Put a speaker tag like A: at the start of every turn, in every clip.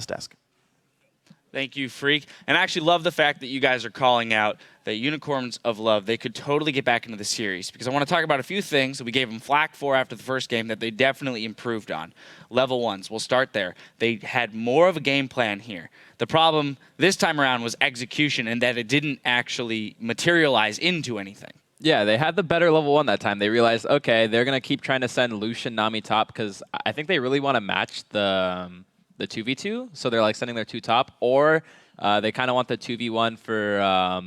A: desk.
B: Thank you, Freak. And I actually love the fact that you guys are calling out that Unicorns of Love, they could totally get back into the series, because I want to talk about a few things that we gave them flack for after the first game that they definitely improved on. Level 1s, we'll start there. They had more of a game plan here. The problem this time around was execution, and that it didn't actually materialize into anything.
C: Yeah, they had the better level 1 that time. They realized, okay, they're going to keep trying to send Lucian, Nami top, because I think they really want to match the 2v2, so they're like sending their 2 top, or they kind of want the 2v1 for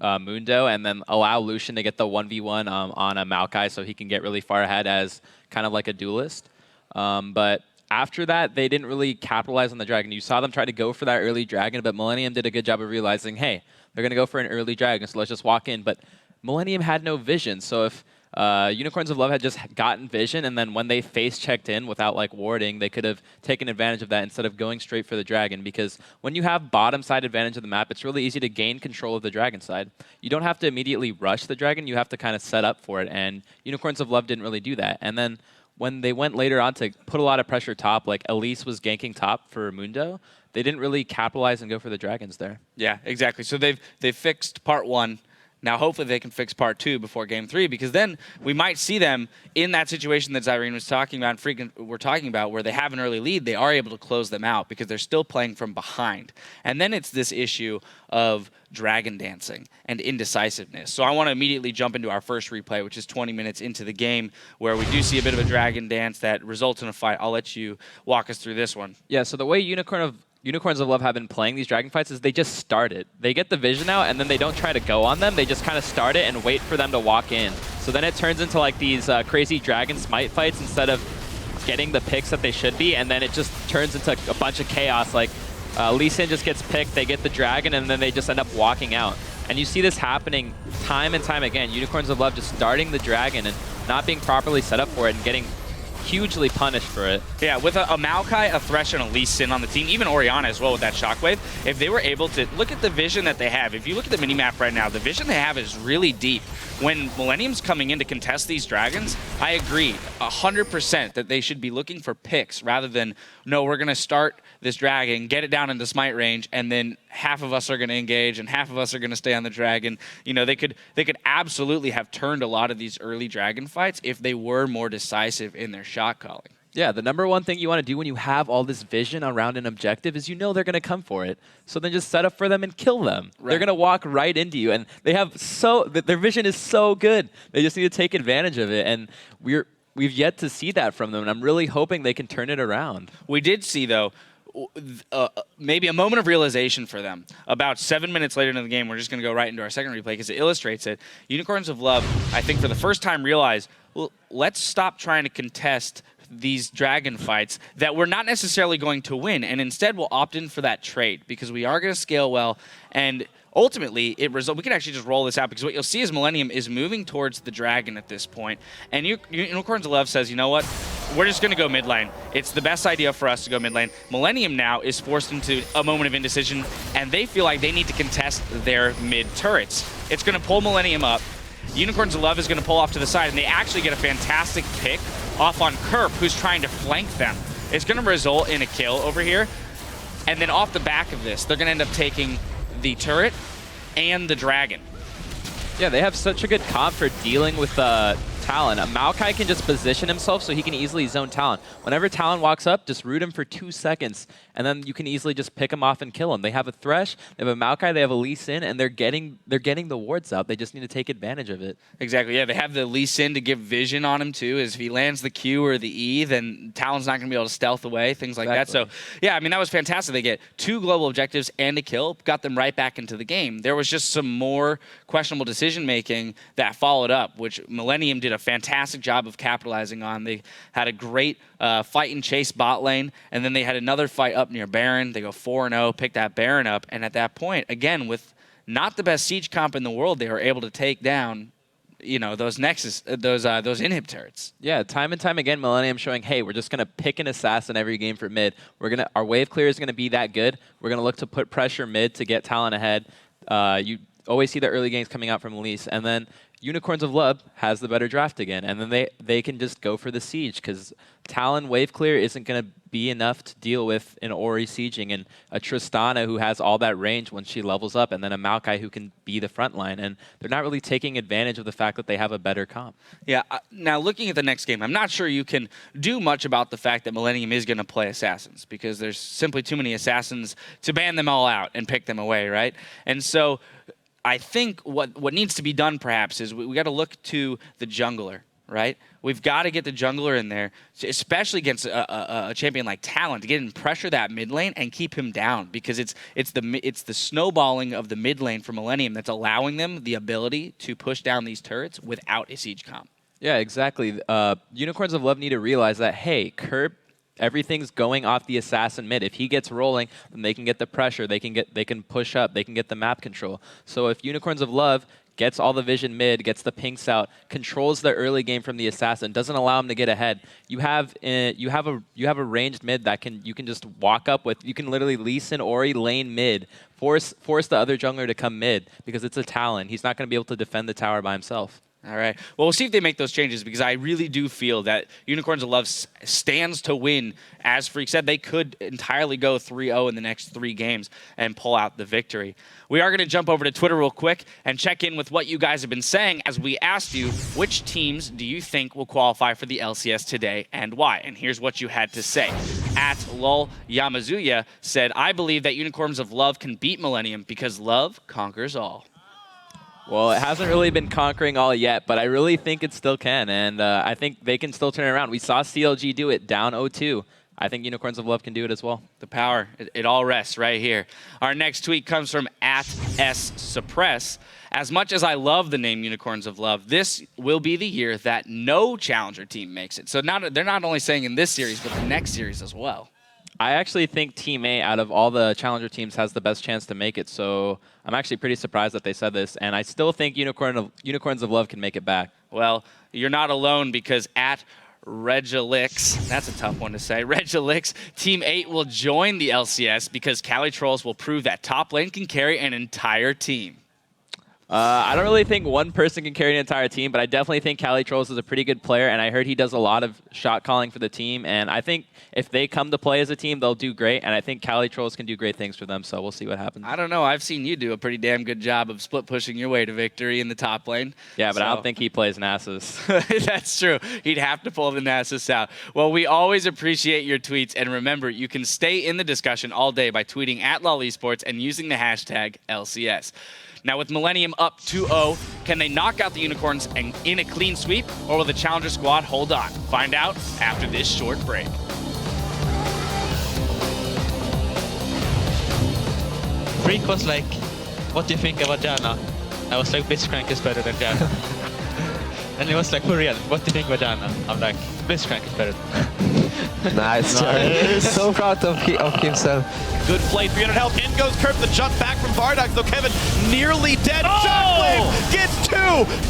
C: Mundo, and then allow Lucian to get the 1v1 on a Maokai so he can get really far ahead as kind of like a duelist. But after that, they didn't really capitalize on the dragon. You saw them try to go for that early dragon, but Millenium did a good job of realizing, hey, they're going to go for an early dragon, so let's just walk in. But Millenium had no vision, so if Unicorns of Love had just gotten vision, and then when they face checked in without like warding, they could have taken advantage of that instead of going straight for the dragon. Because when you have bottom side advantage of the map, it's really easy to gain control of the dragon side. You don't have to immediately rush the dragon, you have to kind of set up for it, and Unicorns of Love didn't really do that. And then when they went later on to put a lot of pressure top, like Elise was ganking top for Mundo, they didn't really capitalize and go for the dragons there.
B: Yeah, exactly. So they've fixed part 1. Now, hopefully they can fix part 2 before game 3, because then we might see them in that situation that Zyrene was talking about and we're talking about, where they have an early lead, they are able to close them out because they're still playing from behind. And then it's this issue of dragon dancing and indecisiveness. So I want to immediately jump into our first replay, which is 20 minutes into the game, where we do see a bit of a dragon dance that results in a fight. I'll let you walk us through this one.
C: Yeah, so the way Unicorns of Love have been playing these dragon fights is they just start it. They get the vision out, and then they don't try to go on them. They just kind of start it and wait for them to walk in. So then it turns into like these crazy dragon smite fights instead of getting the picks that they should be, and then it just turns into a bunch of chaos. Like Lee Sin just gets picked, they get the dragon, and then they just end up walking out. And you see this happening time and time again. Unicorns of Love just starting the dragon and not being properly set up for it and getting hugely punished for it.
B: Yeah, with a Maokai, a Thresh, and a Lee Sin on the team, even Orianna as well with that Shockwave, if they were able to look at the vision that they have, if you look at the minimap right now, the vision they have is really deep. When Millennium's coming in to contest these dragons, I agree 100% that they should be looking for picks rather than, no, we're going to start this dragon, get it down into smite range, and then half of us are going to engage and half of us are going to stay on the dragon. You know, they could absolutely have turned a lot of these early dragon fights if they were more decisive in their shot calling.
C: Yeah, the number one thing you want to do when you have all this vision around an objective is you know they're going to come for it. So then just set up for them and kill them. Right. They're going to walk right into you. And they have their vision is so good. They just need to take advantage of it. And we've yet to see that from them. And I'm really hoping they can turn it around.
B: We did see, though, maybe a moment of realization for them. About 7 minutes later in the game, we're just going to go right into our second replay because it illustrates it. Unicorns of Love, I think for the first time, realized, well, let's stop trying to contest these dragon fights that we're not necessarily going to win, and instead we'll opt in for that trade because we are going to scale well, and ultimately we can actually just roll this out because what you'll see is Millenium is moving towards the dragon at this point, and Unicorns of Love says, you know what, we're just going to go mid lane. It's the best idea for us to go mid lane. Millenium now is forced into a moment of indecision, and they feel like they need to contest their mid turrets. It's going to pull Millenium up. Unicorns of Love is going to pull off to the side, and they actually get a fantastic pick off on Kerp, who's trying to flank them. It's going to result in a kill over here. And then off the back of this, they're going to end up taking the turret and the dragon.
C: Yeah, they have such a good comp for dealing with Talon. Maokai can just position himself so he can easily zone Talon. Whenever Talon walks up, just root him for 2 seconds, and then you can easily just pick him off and kill him. They have a Thresh, they have a Maokai, they have a Lee Sin, and they're getting the wards out. They just need to take advantage of it.
B: Exactly, yeah. They have the Lee Sin to give vision on him, too. As if he lands the Q or the E, then Talon's not going to be able to stealth away, things like that. So, yeah, I mean, that was fantastic. They get 2 global objectives and a kill, got them right back into the game. There was just some more questionable decision-making that followed up, which Millenium did a fantastic job of capitalizing on. They had a great fight and chase bot lane, and then they had another fight up near Baron. They go 4-0, pick that Baron up, and at that point, again, with not the best siege comp in the world, they were able to take down, you know, those Nexus, those inhib turrets.
C: Yeah, time and time again, Millenium showing, hey, we're just gonna pick an assassin every game for mid. Our wave clear is gonna be that good. We're gonna look to put pressure mid to get Talon ahead. always see the early games coming out from Elise, and then Unicorns of Love has the better draft again, and then they can just go for the siege because Talon wave clear isn't going to be enough to deal with an Ori sieging and a Tristana who has all that range when she levels up, and then a Maokai who can be the front line, and they're not really taking advantage of the fact that they have a better comp.
B: Yeah, now looking at the next game, I'm not sure you can do much about the fact that Millenium is going to play Assassins because there's simply too many Assassins to ban them all out and pick them away, right? And so I think what needs to be done perhaps is we got to look to the jungler, right? We've got to get the jungler in there, especially against a champion like Talon, to get and pressure that mid lane and keep him down because it's the snowballing of the mid lane for Millenium that's allowing them the ability to push down these turrets without a siege comp. Yeah,
C: exactly. Unicorns of Love need to realize that, hey, Curb, everything's going off the assassin mid. If he gets rolling, then they can get the pressure. They can push up. They can get the map control. So if Unicorns of Love gets all the vision mid, gets the pinks out, controls the early game from the assassin, doesn't allow him to get ahead, you have a ranged mid that you can just walk up with. You can literally Lee Sin Ori lane mid, force the other jungler to come mid because it's a Talon. He's not going to be able to defend the tower by himself.
B: All right. Well, we'll see if they make those changes because I really do feel that Unicorns of Love stands to win. As Freak said, they could entirely go 3-0 in the next 3 games and pull out the victory. We are going to jump over to Twitter real quick and check in with what you guys have been saying as we asked you, which teams do you think will qualify for the LCS today and why? And here's what you had to say. At Lol Yamazuya said, I believe that Unicorns of Love can beat Millenium because love conquers all.
C: Well, it hasn't really been conquering all yet, but I really think it still can, and I think they can still turn it around. We saw CLG do it down 0-2. I think Unicorns of Love can do it as well.
B: The power, it all rests right here. Our next tweet comes from @SSuppress. As much as I love the name Unicorns of Love, this will be the year that no challenger team makes it. So they're not only saying in this series, but the next series as well.
C: I actually think Team A, out of all the challenger teams, has the best chance to make it. So I'm actually pretty surprised that they said this. And I still think Unicorns of Love can make it back.
B: Well, you're not alone because at Regilix, that's a tough one to say, Regilix, Team 8 will join the LCS because Cali Trolls will prove that top lane can carry an entire team.
C: I don't really think one person can carry an entire team, but I definitely think Cali Trolls is a pretty good player, and I heard he does a lot of shot calling for the team, and I think if they come to play as a team, they'll do great, and I think Cali Trolls can do great things for them, so we'll see what happens.
B: I don't know. I've seen you do a pretty damn good job of split pushing your way to victory in the top lane.
C: Yeah, but I don't think he plays Nasus.
B: That's true. He'd have to pull the Nasus out. Well, we always appreciate your tweets, and remember, you can stay in the discussion all day by tweeting at LOL Esports and using the hashtag LCS. Now, with Millenium up 2-0, can they knock out the Unicorns in a clean sweep, or will the Challenger squad hold on? Find out after this short break.
A: Freak was like, what do you think about Janna? I was like, Blitzcrank is better than Janna. And he was like, for real, what do you think about Janna? I'm like, Blitzcrank is better.
D: Nice. So proud of himself.
E: Good play, 300 health. In goes Curb, the jump back from Vardox, though Kevin nearly dead.
B: Oh!
E: Shockwave gets 2!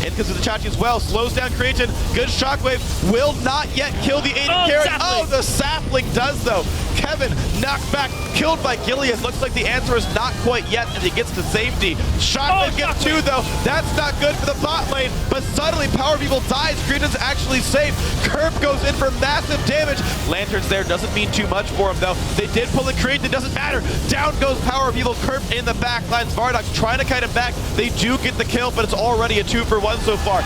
E: In goes the Chachi as well, slows down Creation. Good Shockwave, will not yet kill the AD carry. Oh, the Sapling does though. Kevin knocked back, killed by Gilead. Looks like the answer is not quite yet, and he gets to safety. Shockwave gets 2 though. That's not good for the bot lane, but suddenly Power People dies. Creation's actually safe. Curb goes in for massive damage. Lanterns there doesn't mean too much for him though. They did pull the Creation, it doesn't matter. Down goes Power of Evil. Curb in the back lines. Vardox trying to kite him back. They do get the kill, but it's already a 2-for-1 so far.